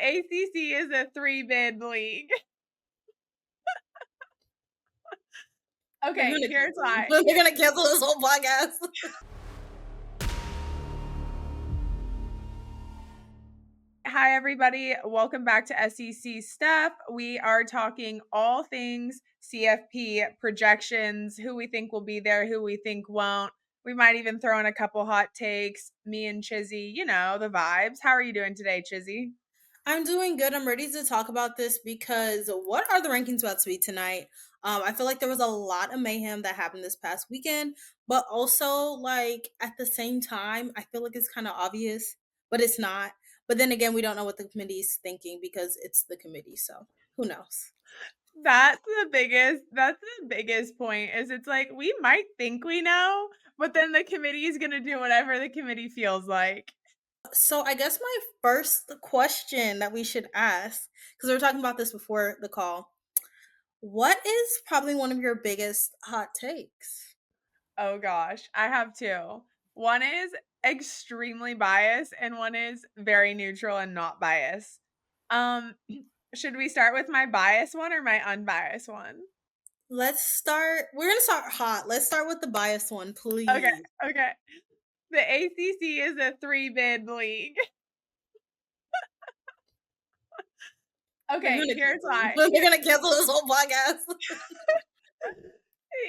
ACC is a 3-bid league. Okay, here's why. They're gonna cancel this whole podcast. Hi, everybody. Welcome back to SEC Stuff. We are talking all things CFP projections, who we think will be there, who we think won't. We might even throw in a couple hot takes. Me and Chizzy, you know, the vibes. How are you doing today, Chizzy? I'm doing good. I'm ready to talk about this because what are the rankings about to be tonight? I feel like there was a lot of mayhem that happened this past weekend, but also like at the same time, I feel like it's kind of obvious, but it's not. But then again, we don't know what the committee's thinking because it's the committee, so who knows? That's the biggest point is it's like we might think we know, but then the committee is going to do whatever the committee feels like. So I guess my first question that we should ask, because we were talking about this before the call, what is probably one of your biggest hot takes? Oh gosh, I have two. One is extremely biased and one is very neutral and not biased. Um should we start with my biased one or my unbiased one? We're gonna start hot. Let's start with the biased one, Okay, please. okay. The ACC is a 3-bid league. Okay, here's why. They're gonna cancel this whole podcast.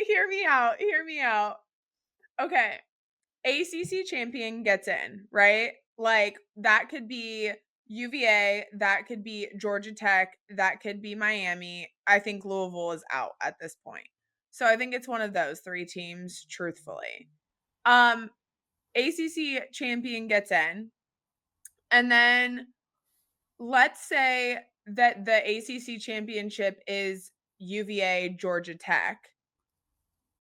Hear me out. Hear me out. Okay. ACC champion gets in, right? Like that could be UVA, that could be Georgia Tech, that could be Miami. I think Louisville is out at this point. So I think it's one of those three teams, truthfully. ACC champion gets in. And then let's say that the ACC championship is UVA, Georgia Tech,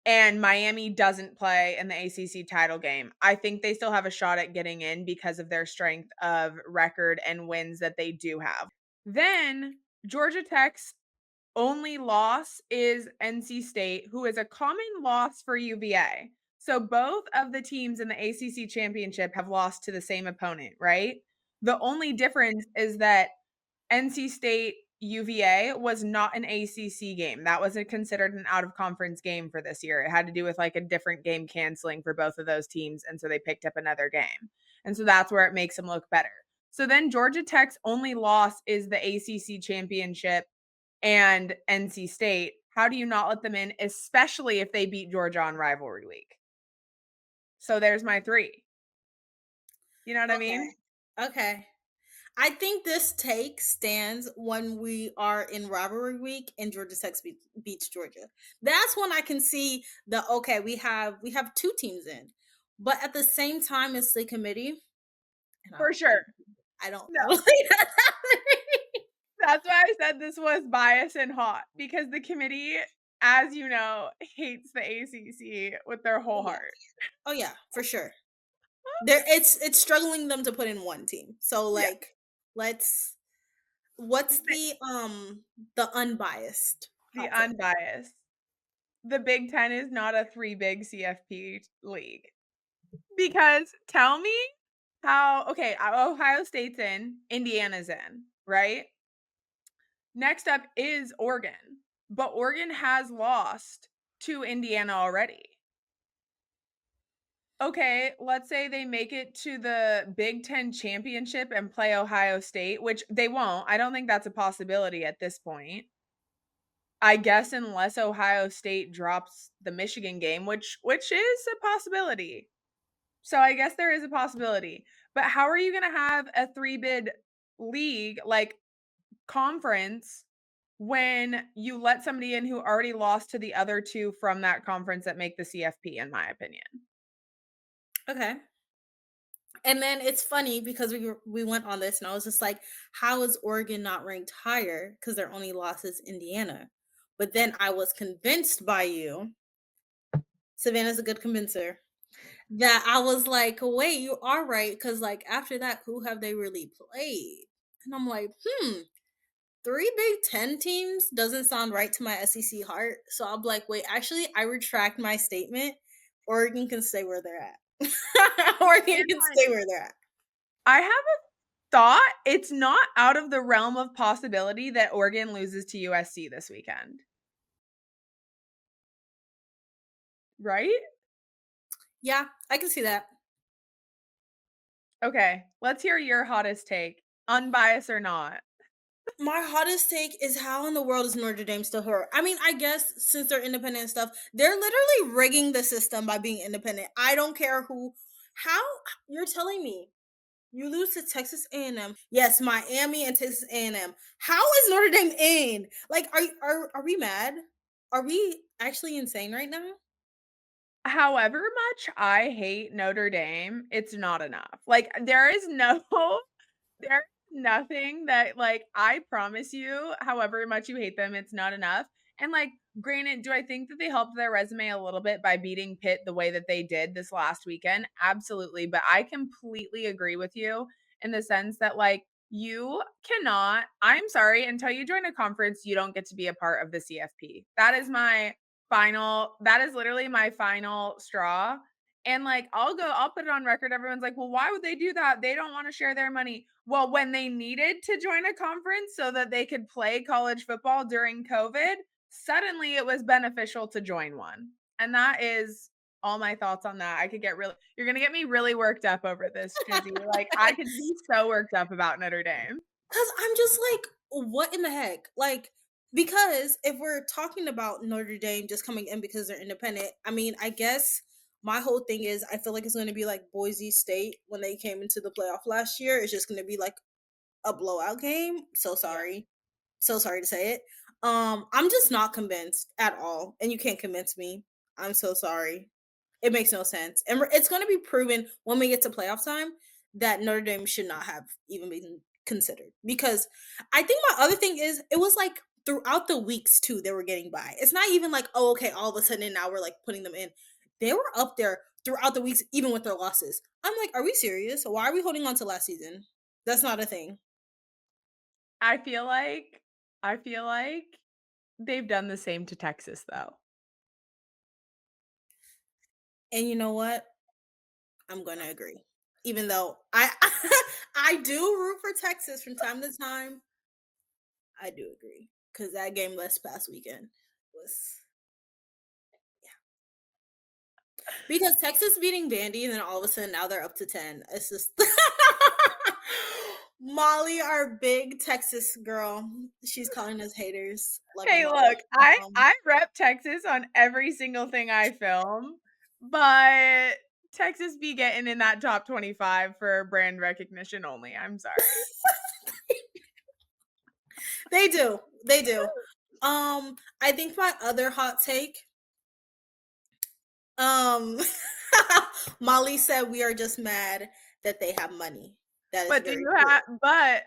and Miami doesn't play in the ACC title game. I think they still have a shot at getting in because of their strength of record and wins that they do have. Then Georgia Tech's only loss is NC State, who is a common loss for UVA. So both of the teams in the ACC championship have lost to the same opponent, right? The only difference is that NC State UVA was not an ACC game. That wasn't considered an out of conference game for this year. It had to do with like a different game canceling for both of those teams. And so they picked up another game. And so that's where it makes them look better. So then Georgia Tech's only loss is the ACC championship and NC State. How do you not let them in, especially if they beat Georgia on rivalry week? So there's my three. You know what I mean? Okay. I think this take stands when we are in rivalry week and Georgia Tech beats Georgia. That's when I can see we have two teams in, but at the same time, it's the committee. For sure. I don't No. know. That's why I said this was biased and hot because the committee, as you know, hates the ACC with their whole heart. Oh yeah, for sure. It's struggling them to put in one team. So like, what's the unbiased? The unbiased. The Big Ten is not a 3-big CFP league. Because tell me how, okay, Ohio State's in, Indiana's in, right? Next up is Oregon, but Oregon has lost to Indiana already. Okay, let's say they make it to the Big Ten championship and play Ohio State, which they won't. I don't think that's a possibility at this point. I guess unless Ohio State drops the Michigan game, which is a possibility. So I guess there is a possibility. But how are you going to have a 3-bid league like conference when you let somebody in who already lost to the other two from that conference that make the CFP, in my opinion? Okay. And then it's funny because we went on this and I was just like, how is Oregon not ranked higher? Because their only loss is Indiana. But then I was convinced by you, Savannah's a good convincer, that I was like, wait, you are right. Because like after that, who have they really played? And I'm like, 3 Big Ten teams doesn't sound right to my SEC heart. So I'm like, wait, actually, I retract my statement. Oregon can stay where they're at. Oregon can stay where they're at. I have thought it's not out of the realm of possibility that Oregon loses to USC this weekend. Right? Yeah, I can see that. Okay, let's hear your hottest take, unbiased or not. My hottest take is how in the world is Notre Dame still here? I mean, I guess since they're independent and stuff, they're literally rigging the system by being independent. I don't care who. How you're telling me you lose to Texas A&M? Yes, Miami and Texas A&M. How is Notre Dame in? Like, are we mad? Are we actually insane right now? However much I hate Notre Dame, it's not enough. Like, there is no there's nothing that, like, I promise you, however much you hate them, it's not enough. And, like, granted, do I think that they helped their resume a little bit by beating Pitt the way that they did this last weekend? Absolutely. But I completely agree with you in the sense that, like, you cannot, I'm sorry, until you join a conference, you don't get to be a part of the CFP. That is literally my final straw. And like, I'll put it on record. Everyone's like, well, why would they do that? They don't want to share their money. Well, when they needed to join a conference so that they could play college football during COVID, suddenly it was beneficial to join one. And that is all my thoughts on that. I could get really, you're going to get me really worked up over this, Drizzy. Like, I could be so worked up about Notre Dame. Because I'm just like, what in the heck? Like, because if we're talking about Notre Dame just coming in because they're independent, I mean, I guess my whole thing is I feel like it's going to be like Boise State when they came into the playoff last year. It's just going to be like a blowout game. So Yeah. sorry. So sorry to say it. I'm just not convinced at all. And you can't convince me. I'm so sorry. It makes no sense. And it's going to be proven when we get to playoff time that Notre Dame should not have even been considered. Because I think my other thing is it was like throughout the weeks too, they were getting by. It's not even like, oh, okay, all of a sudden now we're like putting them in. They were up there throughout the weeks, even with their losses. I'm like, are we serious? Why are we holding on to last season? That's not a thing. I feel like, I feel like they've done the same to Texas, though. And you know what? I'm going to agree. Even though I I do root for Texas from time to time, I do agree because that game last past weekend was because Texas beating Vandy and then all of a sudden now they're up to 10. It's just Molly, our big Texas girl, she's calling us haters. Love you, Hey, Molly. look, I Um, I rep Texas on every single thing I film, but Texas be getting in that top 25 for brand recognition only. I'm sorry. they do, they do. I think my other hot take. Um, Molly said we are just mad that they have money. That is very true. But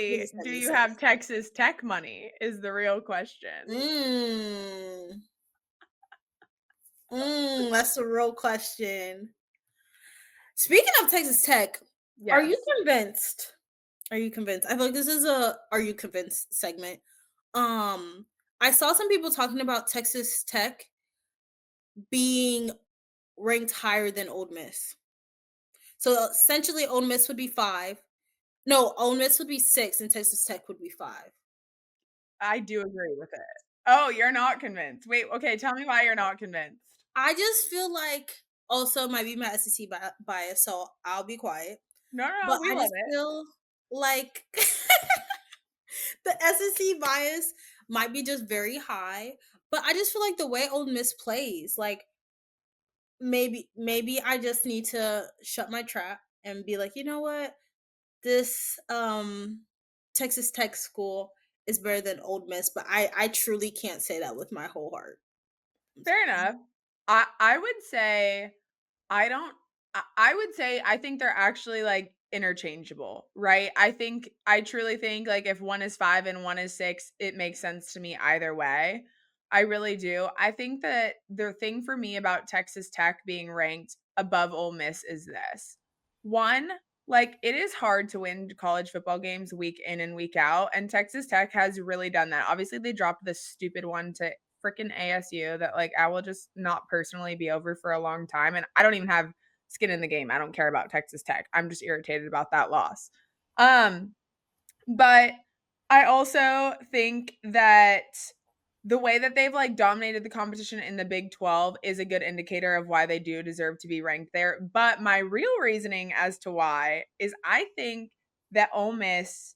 What Molly, does that do me you say? have Texas Tech money is the real question. Mm, that's a real question. Speaking of Texas Tech, are you Yes. convinced? Are you convinced? I feel like this is a "Are you convinced" segment. Um, I saw some people talking about Texas Tech being ranked higher than Old Miss. So essentially, Old Miss would be 5. No, Ole Miss would be 6 and Texas Tech would be 5. I do agree with it. Oh, you're not convinced. Wait, okay, tell me why you're not convinced. I just feel like also might be my SEC bias, so I'll be quiet. No, no, no, But we I love just it. feel like the SEC bias might be just very high. But I just feel like the way Ole Miss plays, like maybe I just need to shut my trap and be like, you know what? This Texas Tech school is better than Old Miss, but I truly can't say that with my whole heart. I'm Fair sorry. enough. I would say I don't I would say I think they're actually, like, interchangeable, right? I truly think, like, if one is 5 and one is 6, it makes sense to me either way. I really do. I think that the thing for me about Texas Tech being ranked above Ole Miss is this. 1, like, it is hard to win college football games week in and week out, and Texas Tech has really done that. Obviously, they dropped the stupid one to freaking ASU that, like, I will just not personally be over for a long time, and I don't even have skin in the game. I don't care about Texas Tech. I'm just irritated about that loss. Um, but I also think that the way that they've like dominated the competition in the Big 12 is a good indicator of why they do deserve to be ranked there. But my real reasoning as to why is I think that Ole Miss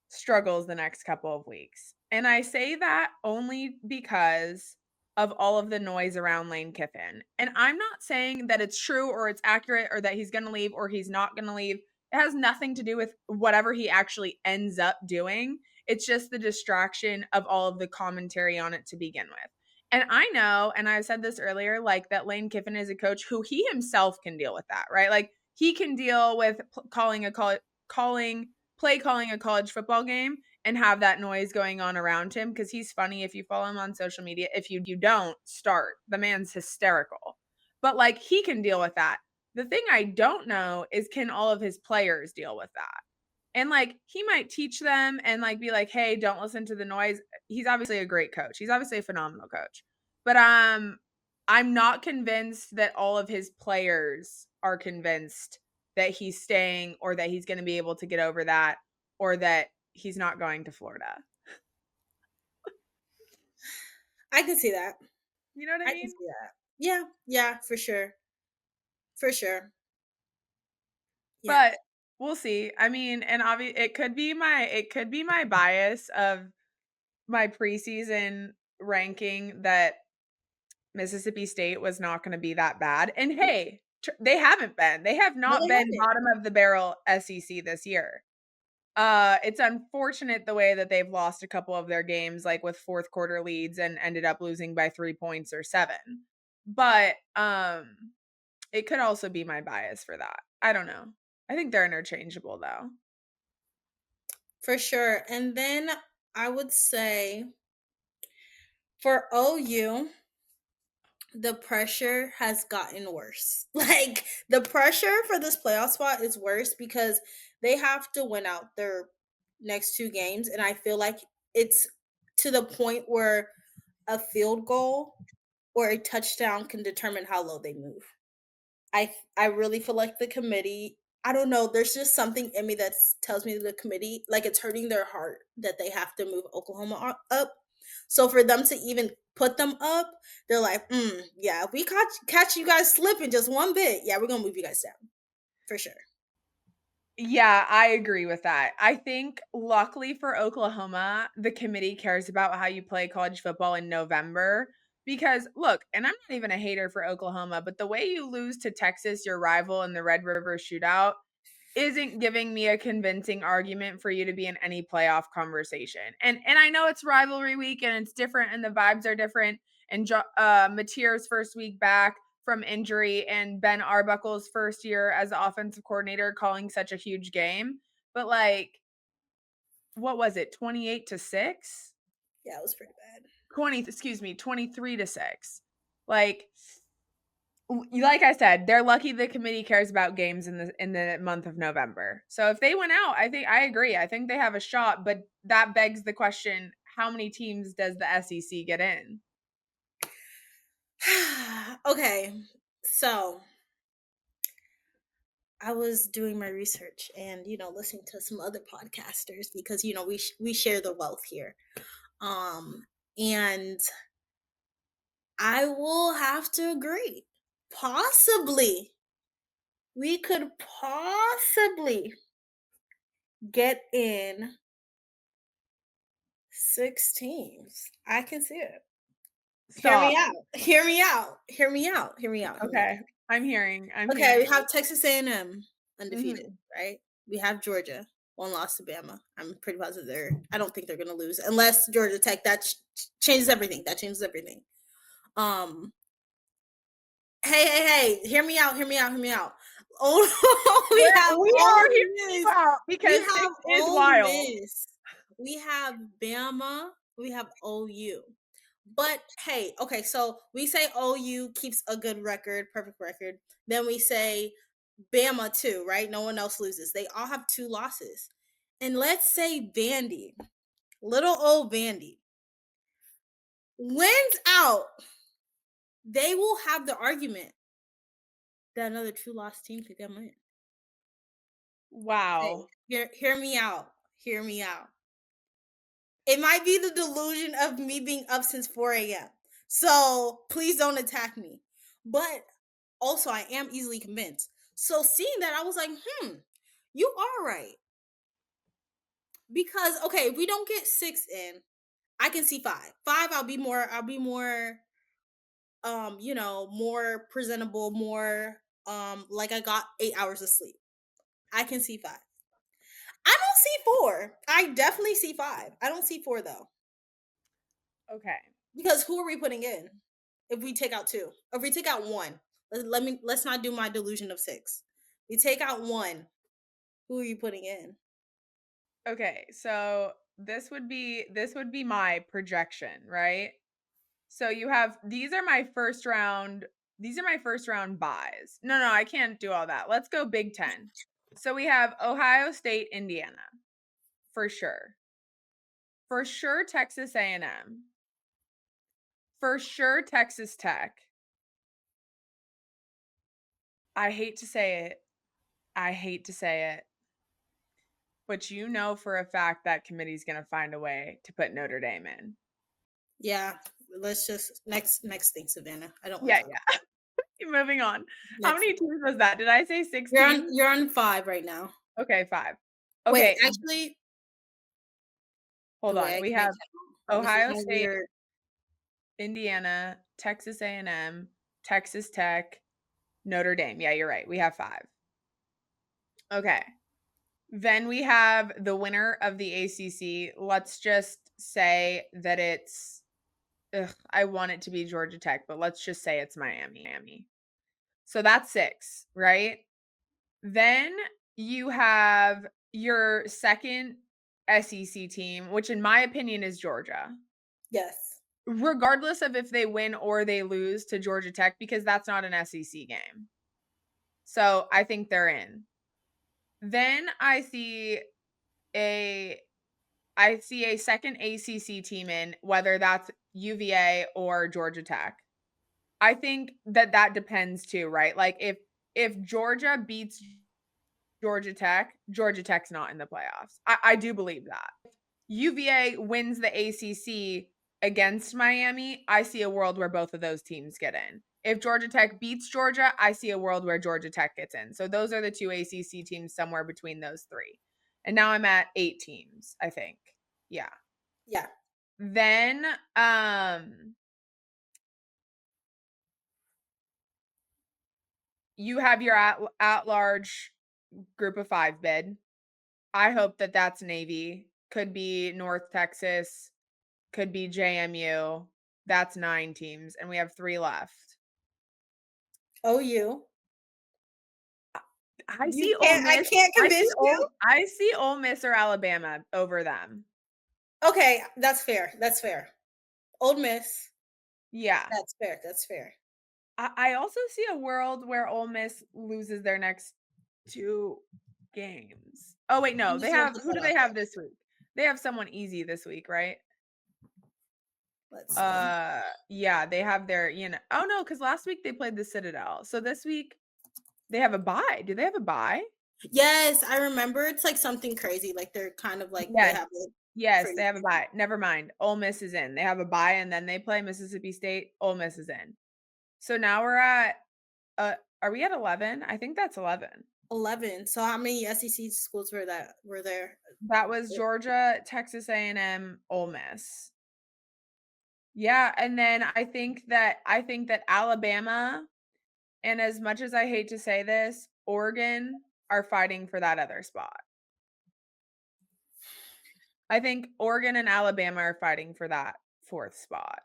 struggles the next couple of weeks. And I say that only because of all of the noise around Lane Kiffin. And I'm not saying that it's true or it's accurate or that he's going to leave or he's not going to leave. It has nothing to do with whatever he actually ends up doing. It's just the distraction of all of the commentary on it to begin with. And I know, and I said this earlier, like that Lane Kiffin is a coach who he himself can deal with that, right? Like he can deal with calling a college football game and have that noise going on around him because he's funny if you follow him on social media. If you don't, start. The man's hysterical. But like he can deal with that. The thing I don't know is can all of his players deal with that? And like he might teach them and like be like, "Hey, don't listen to the noise." He's obviously a great coach. He's obviously a phenomenal coach. But I'm not convinced that all of his players are convinced that he's staying or that he's going to be able to get over that or that he's not going to Florida. I can see that. You know what I I can mean? see that. Yeah, yeah, for sure. For sure. Yeah. But we'll see. I mean, and obviously it could be my bias of my preseason ranking that Mississippi State was not going to be that bad. And hey, they haven't been. They have No, not they been haven't. bottom of the barrel SEC this year. It's unfortunate the way that they've lost a couple of their games, like with fourth quarter leads and ended up losing by 3 points or 7. But it could also be my bias for that. I don't know. I think they're interchangeable though. For sure. And then I would say for OU, the pressure has gotten worse. Like the pressure for this playoff spot is worse because they have to win out their next two games. And I feel like it's to the point where a field goal or a touchdown can determine how low they move. I really feel like the committee, I don't know, there's just something in me that tells me the committee like it's hurting their heart that they have to move Oklahoma up. So for them to even put them up, they're like, yeah, if we catch you guys slipping just one bit, yeah, we're gonna move you guys down for sure. Yeah, I agree with that. I think luckily for Oklahoma, the committee cares about how you play college football in November because look, and I'm not even a hater for Oklahoma, but the way you lose to Texas, your rival in the Red River Shootout, isn't giving me a convincing argument for you to be in any playoff conversation. And I know it's rivalry week and it's different and the vibes are different. And Mateer's first week back from injury and Ben Arbuckle's first year as the offensive coordinator calling such a huge game. But like, what was it? 28-6? Yeah, it was pretty bad. 23-6. Like like I said, they're lucky the committee cares about games in the month of November. So if they went out, I think I agree. I think they have a shot, but that begs the question, how many teams does the SEC get in? Okay, so I was doing my research and listening to some other podcasters because we share the wealth here. And I will have to agree. Possibly, we could possibly get in 6 teams. I can see it. Hear me Stop. out. Hear me out. Hear me out. Hear me out. Hear me out. Okay. I'm Okay, we hearing. have Texas A&M undefeated, Mhm. right? We have Georgia, one loss to Bama. I'm pretty positive I don't think they're going to lose unless Georgia Tech. That changes everything. That changes everything. Um, hey, hear me out. Hear me out. Hear me out. Oh, we have We are Ole hearing you Miss. out We because have 6 is Ole wild. Miss. We have Bama. We have OU. But hey, okay, so we say OU keeps a good record, perfect record. Then we say Bama too, right? No one else loses. They all have 2 losses. And let's say Vandy, little old Vandy, wins out. They will have the argument that another 2-loss team could come in. Wow. Hey, hear me out. Hear me out. It might be the delusion of me being up since 4 a.m. So please don't attack me. But also, I am easily convinced. So seeing that, I was like, you are right. Because okay, if we don't get six in, I can see five. Five, I'll be more more presentable, more like I got 8 hours of sleep. I can see five. I don't see four. I definitely see five. I don't see four though. Okay. Because who are we putting in? If we take out two, if we take out one, let's not do my delusion of six. We take out one. Who are you putting in? Okay. So this would be my projection, right? So you have these are my first round buys. No, I can't do all that. Let's go Big Ten. So we have Ohio State, Indiana, for sure. For sure, Texas A&M. For sure, Texas Tech. I hate to say it. I hate to say it. But you know for a fact that committee's going to find a way to put Notre Dame in. Yeah, let's just next thing, Savannah. I don't want Yeah, to talk. yeah. Moving on. How Next, many teams was that? Did I say 6 you're on teams? you're on five right now. Okay, 5. Wait, Okay, actually, hold oh wait, on. I We can't have count. This is Ohio my State, weird. Indiana, Texas A&M, Texas Tech, Notre Dame. Yeah, you're right. We have 5. Okay. Then we have the winner of the ACC. Let's just say that it's I want it to be Georgia Tech, but let's just say it's Miami. So that's 6, right? Then you have your second SEC team, which in my opinion is Georgia. Yes. Regardless of if they win or they lose to Georgia Tech, because that's not an SEC game. So I think they're in. Then a I see a second ACC team in, whether that's UVA or Georgia Tech. I think that depends too, right? Like if Georgia beats Georgia Tech, Georgia Tech's not in the playoffs. I do believe that. UVA wins the ACC against Miami, I see a world where both of those teams get in. If Georgia Tech beats Georgia, I see a world where Georgia Tech gets in. So those are the 2 ACC teams somewhere between those 3. And now I'm at 8 teams, I think. Yeah. Yeah. Then you have your at large group of 5 bid. I hope that that's Navy. Could be North Texas, could be JMU. That's 9 teams, and we have 3 left. OU. I You see Ole can't. I Miss. can't convince you. I see Ole Miss or Alabama over them. Okay, that's fair. That's fair. Old Miss. Yeah. That's fair. That's fair. I also see a world where Ole Miss loses their next 2 games. Oh wait, Let no. me They see what have they who put do out they there. have this week? They have someone easy this week, right? Let's see. Yeah, they have their, oh no, because last week they played the Citadel. So this week they have a bye. Do they have a bye? Yes, I remember. It's like something crazy. Like they're kind of like they Yes. have like Yes, they crazy. have a bye. Never mind. Ole Miss is in. They have a bye and then they play Mississippi State. Ole Miss is in. So now we're at are we at 11? I think that's 11. 11. So how many SEC schools were there? That was Georgia, Texas A&M, Ole Miss. Yeah, and then I think that Alabama, and as much as I hate to say this, Oregon are fighting for that other spot. I think Oregon and Alabama are fighting for that 4th spot.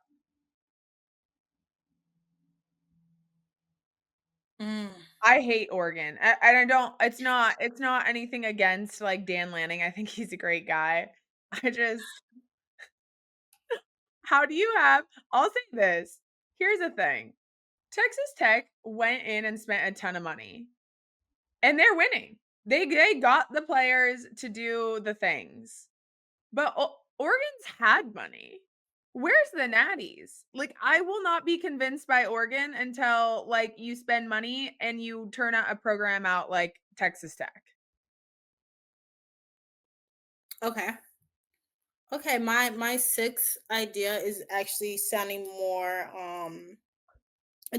Mm. I hate Oregon. And I don't it's not anything against like Dan Lanning. I think he's a great guy. I just how do you have I'll say this. Here's the thing. Texas Tech went in and spent a ton of money and they're winning. They got the players to do the things. But Oregon's had money. Where's the natties? Like, I will not be convinced by Oregon until like you spend money and you turn out a program out like Texas Tech. Okay. Okay, my sixth idea is actually sounding more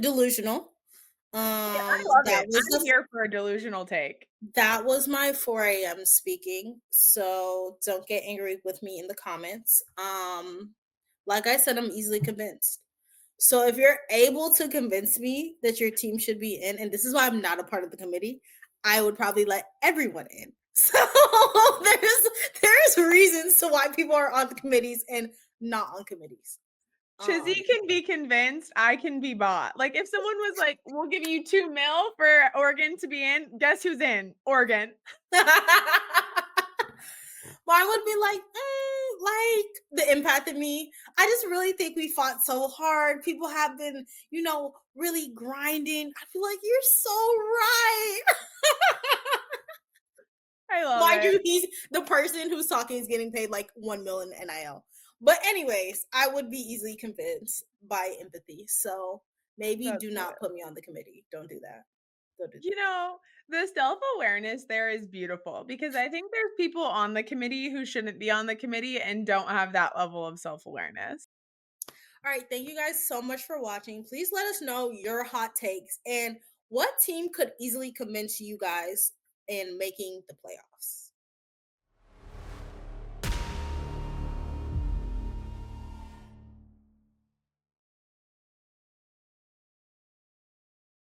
delusional. I love That it. was I'm the here for a delusional take. that was my 4 a.m. speaking. So don't get angry with me in the comments. Like I said, I'm easily convinced. So if you're able to convince me that your team should be in, and this is why I'm not a part of the committee, I would probably let everyone in. So there's reasons to why people are on the committees and not on committees. Chizzy Um can be convinced, I can be bought. Like, if someone was like, "We'll give you 2 mil for Oregon to be in," guess who's in? Oregon. Mine would be like, like the empath in me. I just really think we fought so hard. People have been, really grinding. I feel like you're so right. I love Mind it. you, he's the person who's talking is getting paid like 1 million NIL. But anyways, I would be easily convinced by empathy. So maybe That's do not hilarious. put me on the committee. Don't do that. Don't do You that. know, the self-awareness there is beautiful because I think there's people on the committee who shouldn't be on the committee and don't have that level of self-awareness. All right, thank you guys so much for watching. Please let us know your hot takes and what team could easily convince you guys in making the playoffs.